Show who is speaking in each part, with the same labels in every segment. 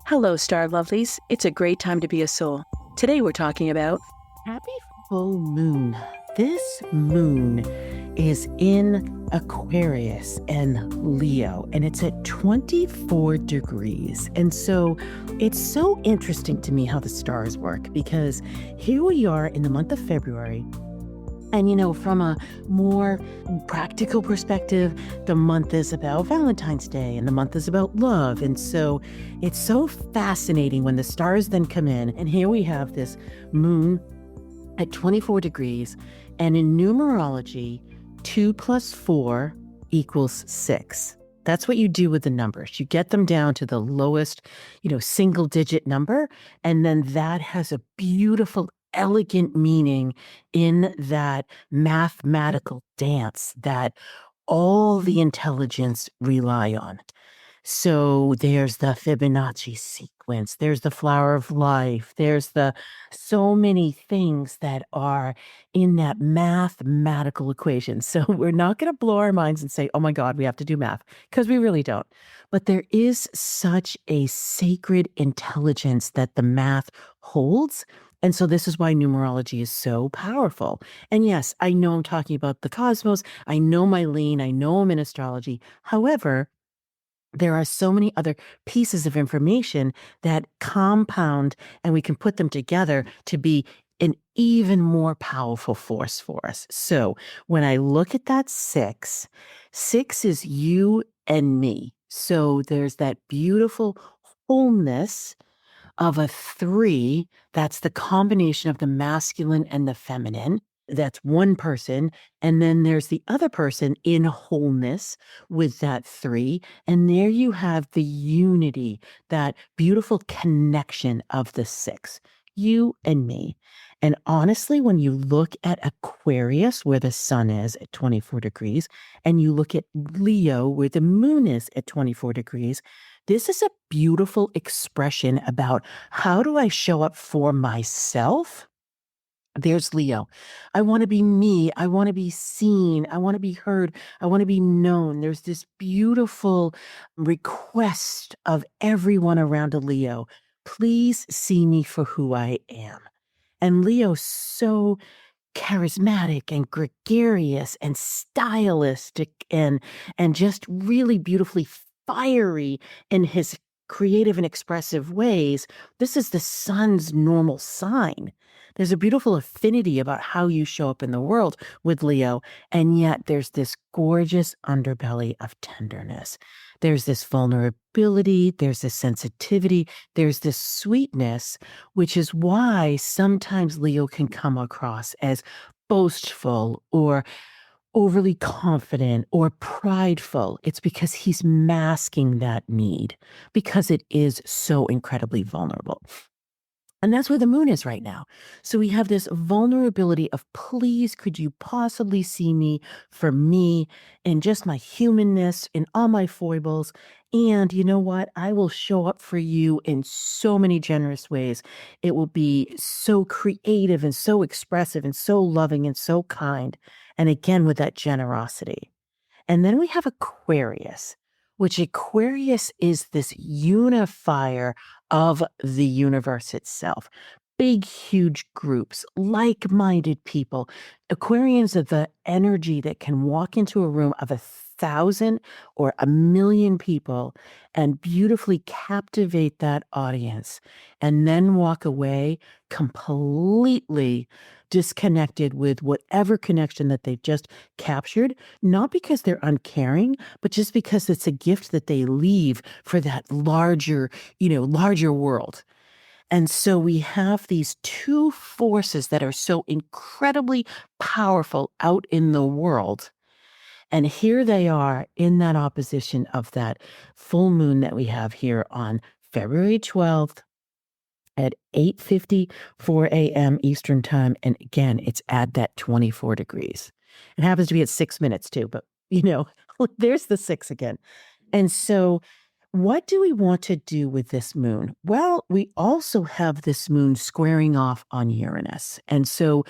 Speaker 1: Hello, star lovelies. It's a great time to be a soul. Today we're talking about
Speaker 2: Happy full moon. This moon is in Aquarius and Leo, and it's at 24 degrees. And so it's so interesting to me how the stars work because here we are in the month of February. And, from a more practical perspective, the month is about Valentine's Day and the month is about love. And so it's so fascinating when the stars then come in. And here we have this moon at 24 degrees. And in numerology, 2 plus 4 equals 6. That's what you do with the numbers. You get them down to the lowest, single digit number. And then that has a beautiful, elegant meaning in that mathematical dance that all the intelligence rely on. So there's the Fibonacci sequence, there's the flower of life, there's the so many things that are in that mathematical equation. So we're not going to blow our minds and say, oh my God, we have to do math, because we really don't. But there is such a sacred intelligence that the math holds. And so this is why numerology is so powerful. And yes, I know I'm talking about the cosmos. I know my lane. I know I'm in astrology. However, there are so many other pieces of information that compound and we can put them together to be an even more powerful force for us. So when I look at that six is you and me. So there's that beautiful wholeness of a 3. That's the combination of the masculine and the feminine. That's one person. And then there's the other person in wholeness with that 3. And there you have the unity, that beautiful connection of the 6, you and me. And honestly, when you look at Aquarius, where the sun is at 24 degrees, and you look at Leo, where the moon is at 24 degrees, this is a beautiful expression about how do I show up for myself. There's Leo. I want to be me. I want to be seen. I want to be heard. I want to be known. There's this beautiful request of everyone around a Leo. Please see me for who I am. And Leo's so charismatic and gregarious and stylistic and just really beautifully fiery in his creative and expressive ways. This is the sun's normal sign. There's a beautiful affinity about how you show up in the world with Leo, and yet there's this gorgeous underbelly of tenderness. There's this vulnerability, there's this sensitivity, there's this sweetness, which is why sometimes Leo can come across as boastful or overly confident or prideful. It's because he's masking that need, because it is so incredibly vulnerable. And that's where the moon is right now. So we have this vulnerability of, please, could you possibly see me for me and just my humanness and all my foibles? And you know what? I will show up for you in so many generous ways. It will be so creative and so expressive and so loving and so kind. And again, with that generosity. And then we have Aquarius, which Aquarius is this unifier of the universe itself. Big, huge groups, like minded people. Aquarians are the energy that can walk into a room of 1,000 or 1,000,000 people and beautifully captivate that audience and then walk away completely disconnected with whatever connection that they've just captured, not because they're uncaring, but just because it's a gift that they leave for that larger world. And so we have these two forces that are so incredibly powerful out in the world. And here they are in that opposition of that full moon that we have here on February 12th at 8:54 a.m. Eastern time. And again, it's at that 24 degrees. It happens to be at 6 minutes too, but there's the 6 again. And so what do we want to do with this moon? Well, we also have this moon squaring off on Uranus. And so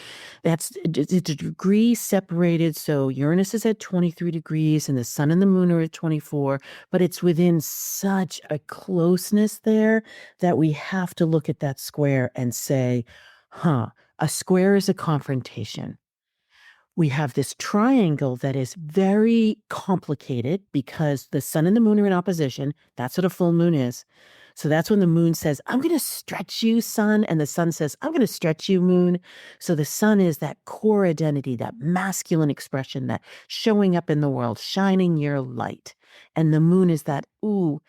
Speaker 2: it's a degree separated. So Uranus is at 23 degrees and the sun and the moon are at 24, but it's within such a closeness there that we have to look at that square and say, a square is a confrontation. We have this triangle that is very complicated because the sun and the moon are in opposition. That's what a full moon is. So that's when the moon says, I'm going to stretch you, sun. And the sun says, I'm going to stretch you, moon. So the sun is that core identity, that masculine expression, that showing up in the world, shining your light. And the moon is that, ooh,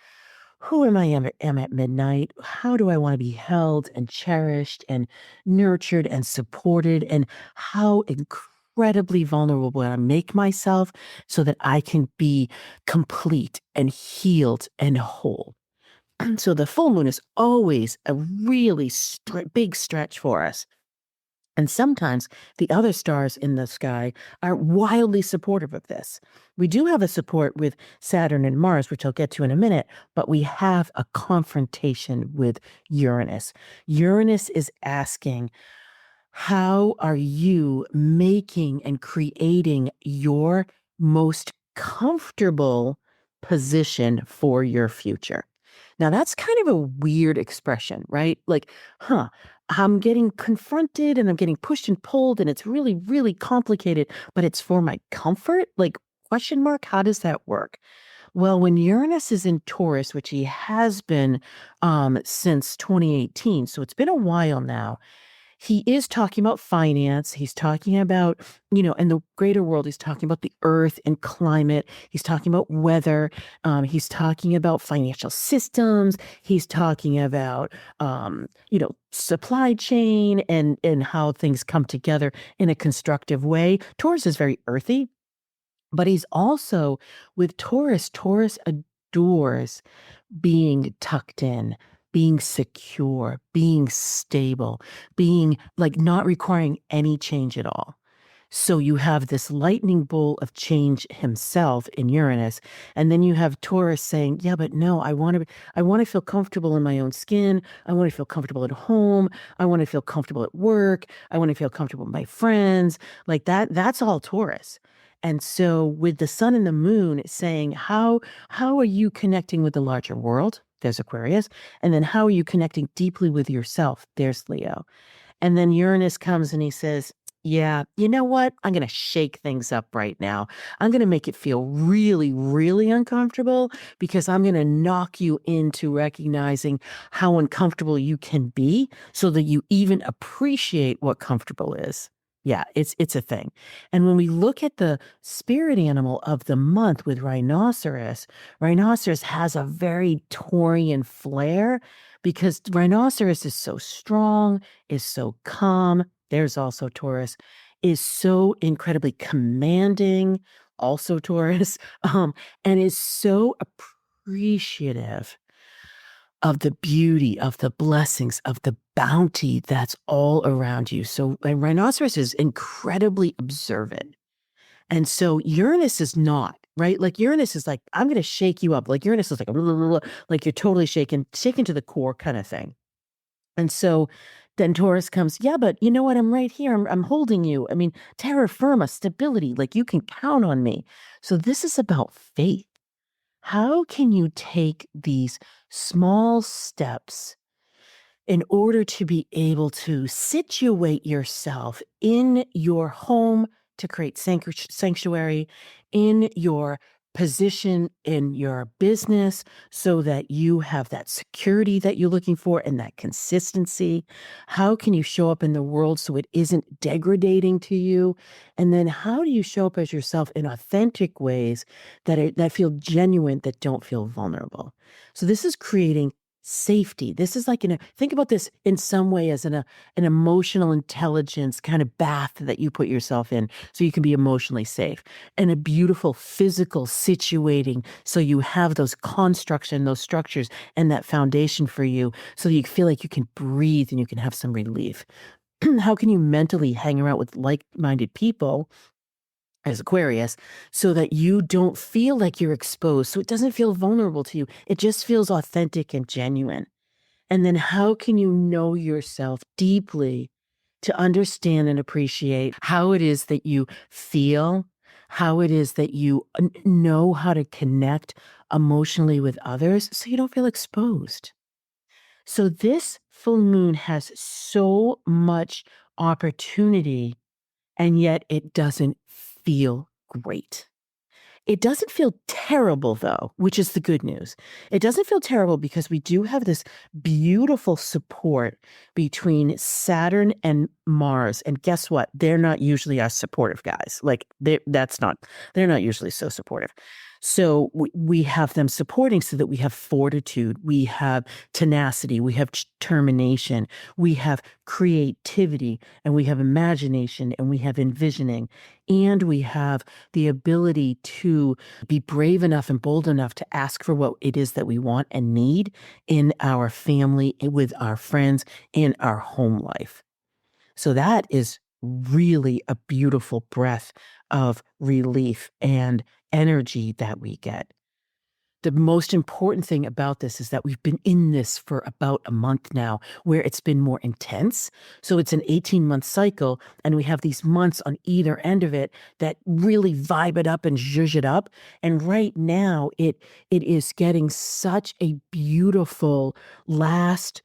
Speaker 2: who am at midnight? How do I want to be held and cherished and nurtured and supported? And how incredibly vulnerable I make myself so that I can be complete and healed and whole. So the full moon is always a really big stretch for us. And sometimes the other stars in the sky are wildly supportive of this. We do have a support with Saturn and Mars, which I'll get to in a minute, but we have a confrontation with Uranus. Uranus is asking, how are you making and creating your most comfortable position for your future? Now, that's kind of a weird expression, right? Like, I'm getting confronted and I'm getting pushed and pulled, and it's really, really complicated, but it's for my comfort? Like, question mark, how does that work? Well, when Uranus is in Taurus, which he has been since 2018, so it's been a while now, he is talking about finance. He's talking about, in the greater world, he's talking about the earth and climate. He's talking about weather. He's talking about financial systems. He's talking about, supply chain and how things come together in a constructive way. Taurus is very earthy, but he's also with Taurus. Taurus adores being tucked in, being secure, being stable, being like not requiring any change at all. So you have this lightning bolt of change himself in Uranus, and then you have Taurus saying, "Yeah, but no, I want to feel comfortable in my own skin. I want to feel comfortable at home. I want to feel comfortable at work. I want to feel comfortable with my friends." Like that's all Taurus. And so with the sun and the moon saying, how are you connecting with the larger world? There's Aquarius. And then how are you connecting deeply with yourself? There's Leo. And then Uranus comes and he says, yeah, you know what? I'm going to shake things up right now. I'm going to make it feel really, really uncomfortable because I'm going to knock you into recognizing how uncomfortable you can be so that you even appreciate what comfortable is. Yeah, it's a thing. And when we look at the spirit animal of the month with rhinoceros, rhinoceros has a very Taurian flair because rhinoceros is so strong, is so calm. There's also Taurus, is so incredibly commanding, also Taurus, and is so appreciative of the beauty, of the blessings, of the bounty that's all around you. So a rhinoceros is incredibly observant. And so Uranus is not, right? Like Uranus is like, I'm going to shake you up. Like Uranus is like, blah, blah, blah, like you're totally shaken to the core kind of thing. And so then Taurus comes, yeah, but you know what? I'm right here. I'm holding you. I mean, terra firma, stability, like you can count on me. So this is about faith. How can you take these small steps in order to be able to situate yourself in your home to create sanctuary, in your position in your business so that you have that security that you're looking for and that consistency? How can you show up in the world so it isn't degrading to you? And then how do you show up as yourself in authentic ways that feel genuine, that don't feel vulnerable? So this is creating safety. This is like think about this in some way as an emotional intelligence kind of bath that you put yourself in so you can be emotionally safe, and a beautiful physical situating so you have those constructs and those structures and that foundation for you so you feel like you can breathe and you can have some relief. How can you mentally hang around with like-minded people as Aquarius, so that you don't feel like you're exposed. So it doesn't feel vulnerable to you. It just feels authentic and genuine. And then how can you know yourself deeply to understand and appreciate how it is that you feel, how it is that you know how to connect emotionally with others so you don't feel exposed? So this full moon has so much opportunity, and yet it doesn't feel great. It doesn't feel terrible, though, which is the good news. It doesn't feel terrible because we do have this beautiful support between Saturn and Mars. And guess what? They're not usually our supportive guys. Like, they're not usually so supportive. So we have them supporting so that we have fortitude, we have tenacity, we have determination, we have creativity, and we have imagination, and we have envisioning, and we have the ability to be brave enough and bold enough to ask for what it is that we want and need in our family, with our friends, in our home life. So that is really a beautiful breath of relief and energy that we get. The most important thing about this is that we've been in this for about a month now, where it's been more intense. So it's an 18-month cycle, and we have these months on either end of it that really vibe it up and zhuzh it up. And right now, it is getting such a beautiful last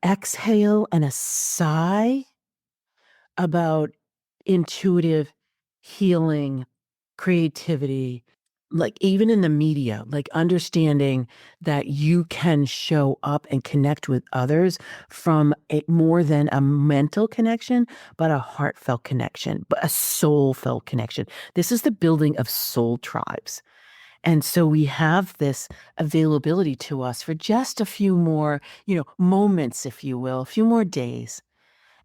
Speaker 2: exhale and a sigh about intuitive healing, creativity, like even in the media, like understanding that you can show up and connect with others from more than a mental connection, but a heartfelt connection, but a soul-felt connection. This is the building of soul tribes. And so we have this availability to us for just a few more, moments, if you will, a few more days.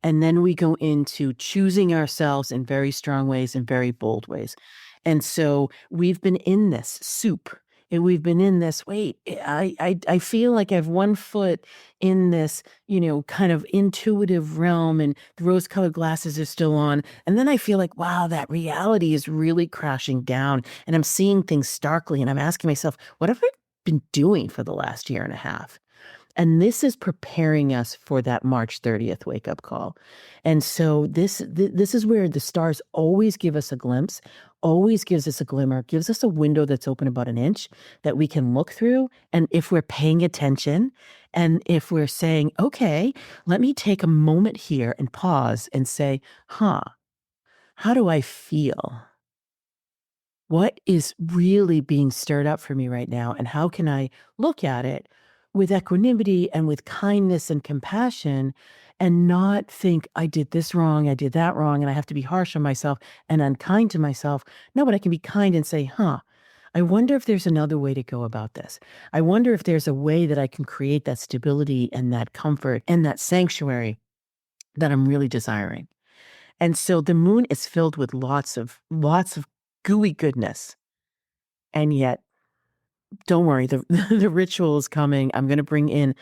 Speaker 2: And then we go into choosing ourselves in very strong ways and very bold ways. And so we've been in this soup, and we've been in this, wait, I feel like I have one foot in this, kind of intuitive realm, and the rose-colored glasses are still on. And then I feel like, wow, that reality is really crashing down, and I'm seeing things starkly, and I'm asking myself, what have I been doing for the last year and a half? And this is preparing us for that March 30th wake-up call. And so this is where the stars always give us a glimpse, always gives us a glimmer, gives us a window that's open about an inch that we can look through. And if we're paying attention, and if we're saying, okay, let me take a moment here and pause and say, how do I feel? What is really being stirred up for me right now? And how can I look at it with equanimity and with kindness and compassion, and not think I did this wrong, I did that wrong, and I have to be harsh on myself and unkind to myself? No, but I can be kind and say, I wonder if there's another way to go about this. I wonder if there's a way that I can create that stability and that comfort and that sanctuary that I'm really desiring. And so the moon is filled with lots of gooey goodness. And yet, don't worry, the the ritual is coming. I'm gonna bring in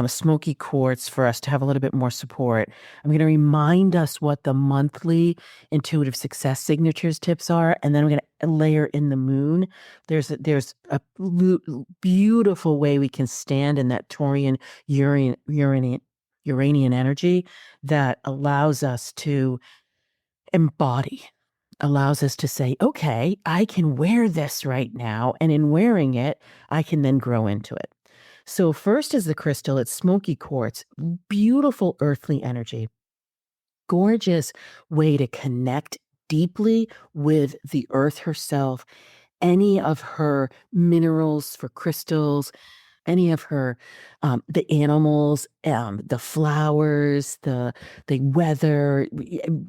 Speaker 2: smoky quartz for us to have a little bit more support. I'm gonna remind us what the monthly intuitive success signatures tips are, and then I'm gonna layer in the moon. There's a beautiful way we can stand in that Taurian Uranian energy that allows us to embody, allows us to say, okay, I can wear this right now. And in wearing it, I can then grow into it. So first is the crystal. It's smoky quartz, beautiful earthly energy, gorgeous way to connect deeply with the earth herself, any of her minerals for crystals, any of her, the animals, the flowers, the weather.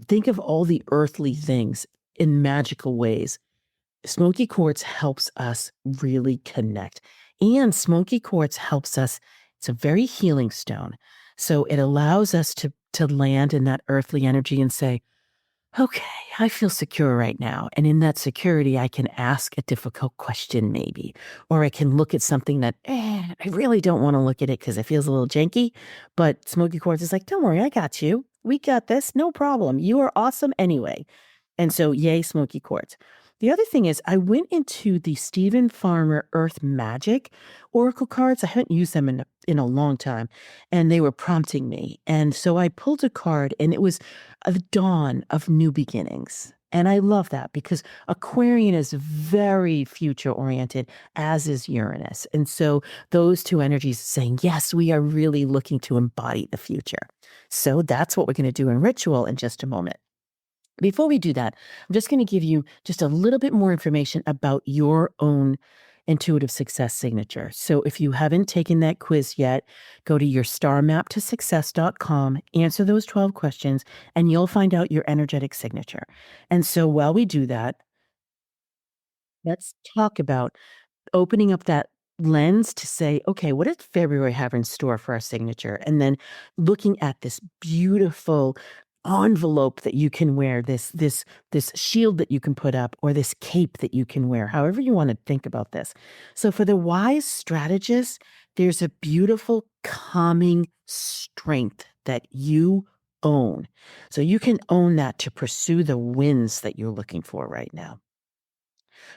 Speaker 2: Think of all the earthly things in magical ways. Smoky quartz helps us really connect, and smoky quartz helps us. It's a very healing stone, so it allows us to land in that earthly energy and say, okay, I feel secure right now. And in that security, I can ask a difficult question maybe, or I can look at something that, I really don't want to look at it because it feels a little janky. But Smoky Quartz is like, don't worry, I got you. We got this. No problem. You are awesome anyway. And so, yay, smoky quartz. The other thing is, I went into the Stephen Farmer Earth Magic Oracle cards. I haven't used them in a long time, and they were prompting me. And so I pulled a card, and it was the dawn of new beginnings. And I love that because Aquarian is very future oriented, as is Uranus. And so those two energies saying, yes, we are really looking to embody the future. So that's what we're going to do in ritual in just a moment. Before we do that, I'm just going to give you just a little bit more information about your own intuitive success signature. So if you haven't taken that quiz yet, go to your starmaptosuccess.com, answer those 12 questions, and you'll find out your energetic signature. And so while we do that, let's talk about opening up that lens to say, okay, what does February have in store for our signature? And then looking at this beautiful envelope that you can wear, this shield that you can put up, or this cape that you can wear, however you want to think about this. So for the wise strategist, there's a beautiful calming strength that you own. So you can own that to pursue the wins that you're looking for right now.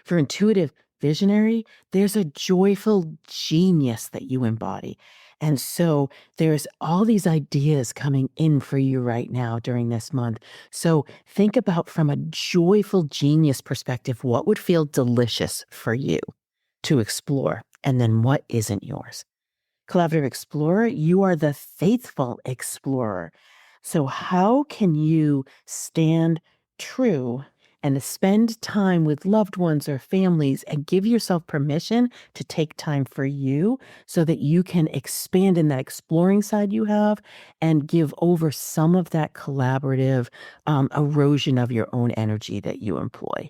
Speaker 2: For intuitive visionary, there's a joyful genius that you embody. And so there's all these ideas coming in for you right now during this month. So think about from a joyful genius perspective, what would feel delicious for you to explore, and then what isn't yours. Collaborative explorer, you are the faithful explorer. So, how can you stand true and spend time with loved ones or families and give yourself permission to take time for you so that you can expand in that exploring side you have and give over some of that collaborative erosion of your own energy that you employ?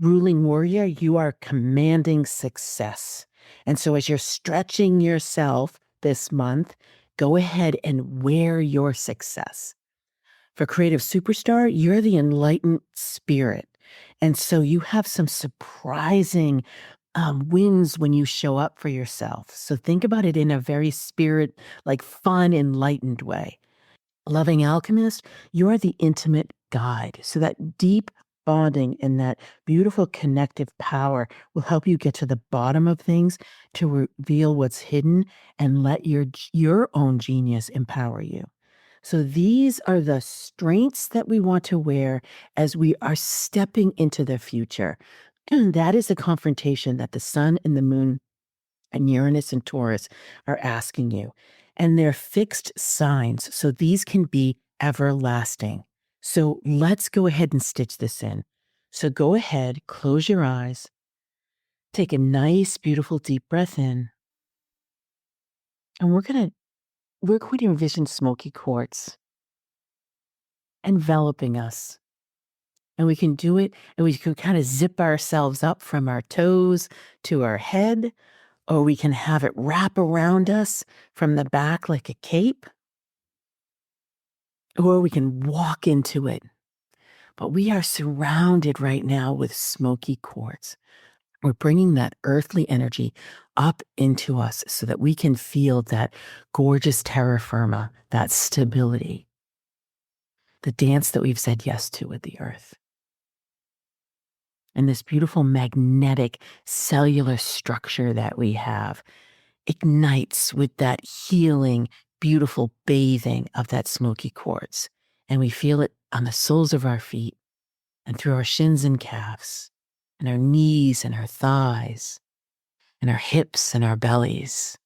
Speaker 2: Ruling warrior, you are commanding success. And so as you're stretching yourself this month, go ahead and wear your success. For creative superstar, you're the enlightened spirit. And so you have some surprising wins when you show up for yourself. So think about it in a very spirit, like fun, enlightened way. Loving alchemist, you are the intimate guide. So that deep bonding and that beautiful connective power will help you get to the bottom of things to reveal what's hidden and let your own genius empower you. So these are the strengths that we want to wear as we are stepping into the future. And that is the confrontation that the sun and the moon and Uranus and Taurus are asking you. And they're fixed signs, so these can be everlasting. So let's go ahead and stitch this in. So go ahead, close your eyes, take a nice, beautiful deep breath in, and we're going to envision smoky quartz enveloping us. And we can do it, and we can kind of zip ourselves up from our toes to our head, or we can have it wrap around us from the back like a cape, or we can walk into it. But we are surrounded right now with smoky quartz. We're bringing that earthly energy up into us so that we can feel that gorgeous terra firma, that stability, the dance that we've said yes to with the earth. And this beautiful magnetic cellular structure that we have ignites with that healing, beautiful bathing of that smoky quartz. And we feel it on the soles of our feet and through our shins and calves and our knees and our thighs and our hips and our bellies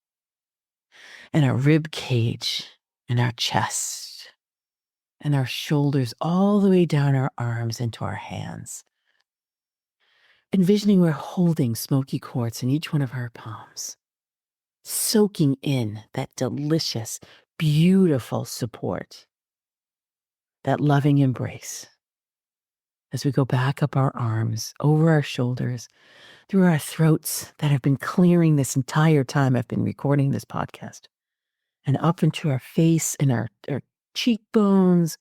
Speaker 2: and our rib cage and our chest and our shoulders all the way down our arms into our hands. Envisioning we're holding smoky quartz in each one of our palms, soaking in that delicious, beautiful support, that loving embrace. As we go back up our arms, over our shoulders, through our throats that have been clearing this entire time I've been recording this podcast, and up into our face and our cheekbones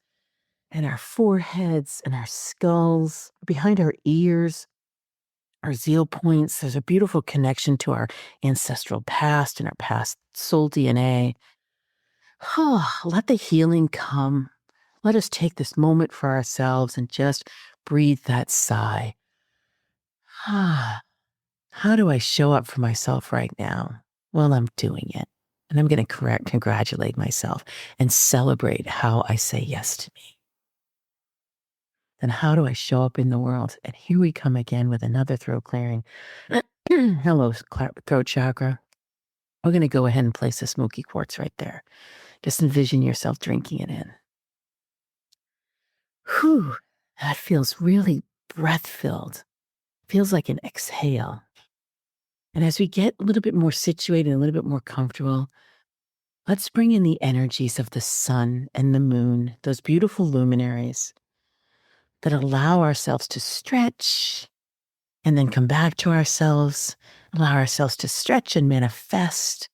Speaker 2: and our foreheads and our skulls, behind our ears, our zeal points. There's a beautiful connection to our ancestral past and our past soul DNA. Let the healing come. Let us take this moment for ourselves and just breathe that sigh. How do I show up for myself right now? Well, I'm doing it. And I'm going to congratulate myself and celebrate how I say yes to me. Then how do I show up in the world? And here we come again with another throat clearing. Hello, throat chakra. We're going to go ahead and place the smoky quartz right there. Just envision yourself drinking it in. Whew, that feels really breath-filled. Feels like an exhale. And as we get a little bit more situated, a little bit more comfortable, let's bring in the energies of the sun and the moon, those beautiful luminaries that allow ourselves to stretch and then come back to ourselves, allow ourselves to stretch and manifest,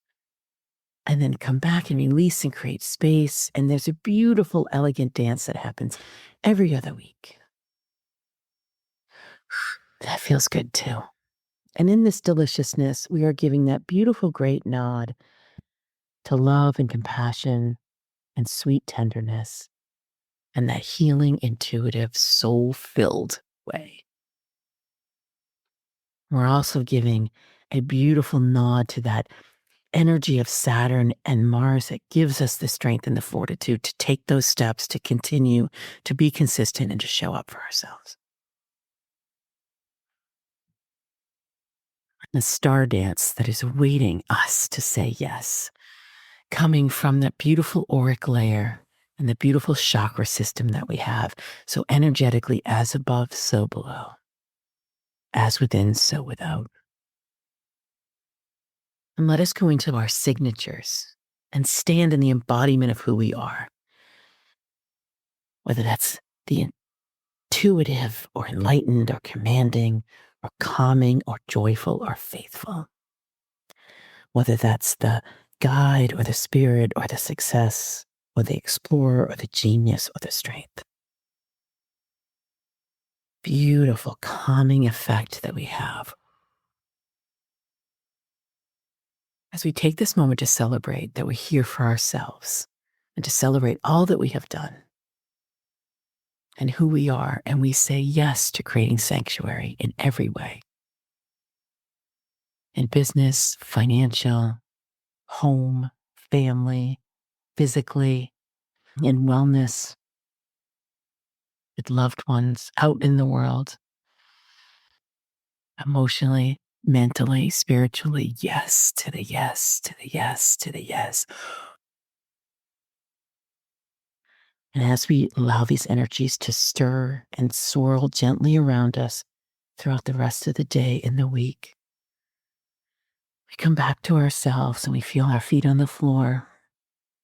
Speaker 2: and then come back and release and create space. And there's a beautiful, elegant dance that happens every other week. That feels good too. And in this deliciousness, we are giving that beautiful, great nod to love and compassion and sweet tenderness and that healing, intuitive, soul-filled way. We're also giving a beautiful nod to that energy of Saturn and Mars that gives us the strength and the fortitude to take those steps, to continue, to be consistent, and to show up for ourselves. The star dance that is awaiting us to say yes, coming from that beautiful auric layer and the beautiful chakra system that we have. So energetically, as above, so below. As within, so without. And let us go into our signatures and stand in the embodiment of who we are. Whether that's the intuitive or enlightened or commanding or calming or joyful or faithful. Whether that's the guide or the spirit or the success or the explorer or the genius or the strength. Beautiful calming effect that we have. As we take this moment to celebrate that we're here for ourselves and to celebrate all that we have done and who we are, and we say yes to creating sanctuary in every way. In business, financial, home, family, physically, in wellness, with loved ones, out in the world, emotionally, mentally, spiritually, yes to the yes, to the yes, to the yes. And as we allow these energies to stir and swirl gently around us throughout the rest of the day and the week, we come back to ourselves and we feel our feet on the floor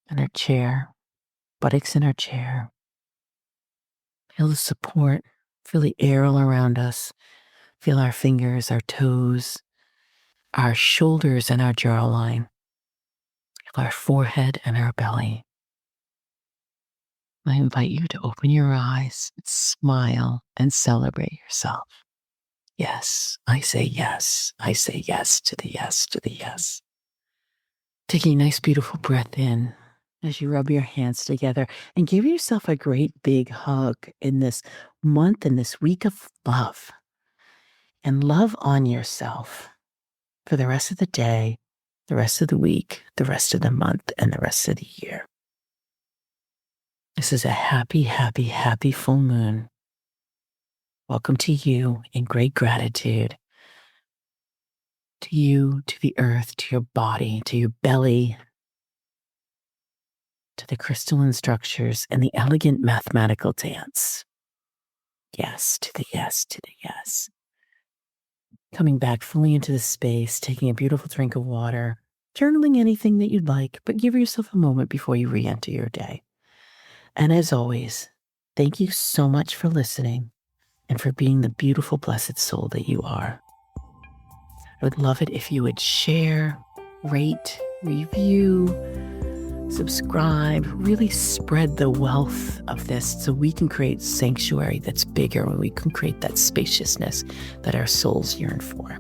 Speaker 2: and our chair, buttocks in our chair. Feel the support, feel the air all around us, feel our fingers, our toes, our shoulders and our jawline, feel our forehead and our belly. I invite you to open your eyes, smile, and celebrate yourself. Yes, I say yes. I say yes to the yes to the yes. Taking a nice, beautiful breath in as you rub your hands together and give yourself a great big hug in this month and this week of love. And love on yourself for the rest of the day, the rest of the week, the rest of the month, and the rest of the year. This is a happy, happy, happy full moon. Welcome to you in great gratitude. To you, to the earth, to your body, to your belly, to the crystalline structures and the elegant mathematical dance. Yes, to the yes, to the yes. Coming back fully into the space, taking a beautiful drink of water, journaling anything that you'd like, but give yourself a moment before you re-enter your day. And as always, thank you so much for listening and for being the beautiful, blessed soul that you are. I would love it if you would share, rate, review, subscribe, really spread the wealth of this so we can create sanctuary that's bigger and we can create that spaciousness that our souls yearn for.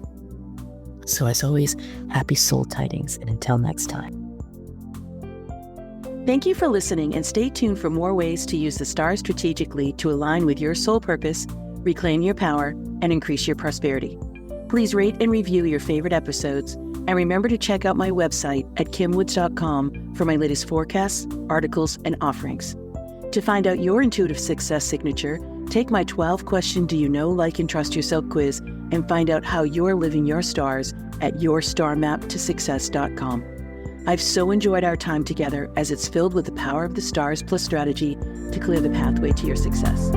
Speaker 2: So as always, happy soul tidings, and until next time.
Speaker 1: Thank you for listening, and stay tuned for more ways to use the stars strategically to align with your soul purpose reclaim your power, and increase your prosperity. Please rate and review your favorite episodes, and remember to check out my website at kimwoods.com for my latest forecasts, articles, and offerings. To find out your intuitive success signature, take my 12-question Do You Know, Like, and Trust Yourself quiz and find out how you're living your stars at yourstarmaptosuccess.com. I've so enjoyed our time together as it's filled with the power of the stars plus strategy to clear the pathway to your success.